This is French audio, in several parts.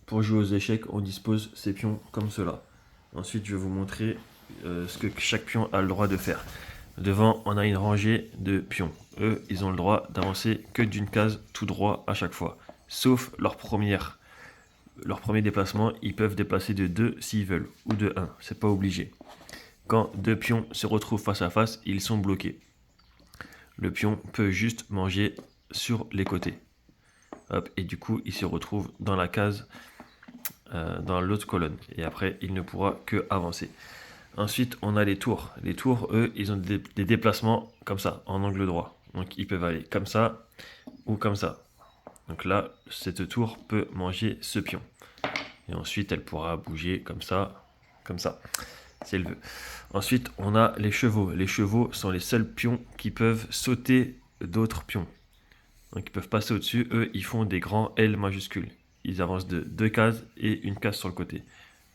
Pour jouer aux échecs, on dispose ces pions comme cela. Ensuite, je vais vous montrer ce que chaque pion a le droit de faire. Devant, on a une rangée de pions. Eux, ils ont le droit d'avancer que d'une case tout droit à chaque fois. Sauf leur premier déplacement, ils peuvent déplacer de 2 s'ils veulent, ou de 1, c'est pas obligé. Quand deux pions se retrouvent face à face, ils sont bloqués. Le pion peut juste manger sur les côtés. Hop, et du coup, il se retrouve dans la case, dans l'autre colonne. Et après, il ne pourra que avancer. Ensuite, on a les tours. Les tours, eux, ils ont des déplacements comme ça, en angle droit. Donc, ils peuvent aller comme ça ou comme ça. Donc là, cette tour peut manger ce pion. Et ensuite, elle pourra bouger comme ça, si elle veut. Ensuite, on a les chevaux. Les chevaux sont les seuls pions qui peuvent sauter d'autres pions. Donc, ils peuvent passer au-dessus. Eux, ils font des grands L majuscules. Ils avancent de 2 cases et une case sur le côté.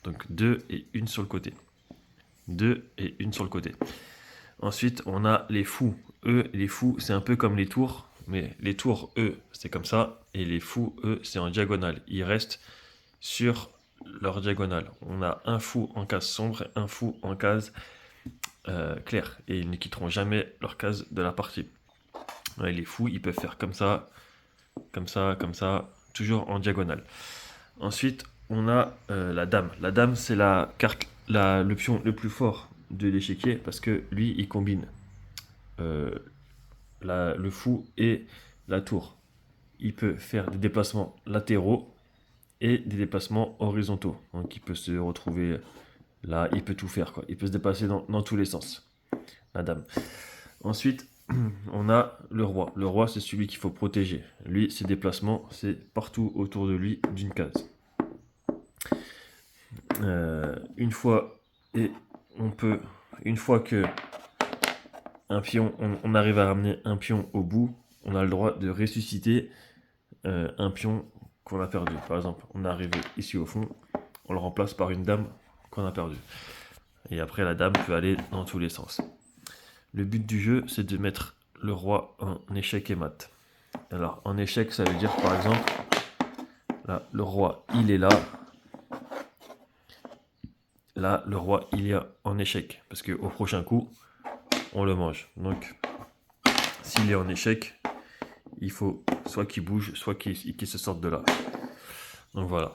Donc, 2 et une sur le côté. 2 et une sur le côté. Ensuite, on a les fous. Eux, les fous, c'est un peu comme les tours. Mais les tours, eux, c'est comme ça. Et les fous, eux, c'est en diagonale. Ils restent sur leur diagonale. On a un fou en case sombre et un fou en case claire. Et ils ne quitteront jamais leur case de la partie. Ouais, les fous, ils peuvent faire comme ça, comme ça, comme ça, toujours en diagonale. Ensuite, on a la dame. La dame, c'est la carte, le pion le plus fort de l'échiquier parce que lui, il combine euh, le fou et la tour. Il peut faire des déplacements latéraux et des déplacements horizontaux. Donc il peut se retrouver là, il peut tout faire, quoi. Il peut se déplacer dans tous les sens, la dame. Ensuite, on a le roi. Le roi, c'est celui qu'il faut protéger. Lui, ses déplacements, c'est partout autour de lui d'une case. Une fois que on arrive à ramener un pion au bout, on a le droit de ressusciter un pion qu'on a perdu. Par exemple, on est arrivé ici au fond, on le remplace par une dame qu'on a perdue. Et après, la dame peut aller dans tous les sens. Le but du jeu, c'est de mettre le roi en échec et mat. Alors, en échec, ça veut dire, par exemple, là, le roi, il est là. Là, le roi, il est en échec. Parce qu'au prochain coup, on le mange. Donc, s'il est en échec, il faut soit qu'il bouge, soit qu'il se sorte de là. Donc voilà.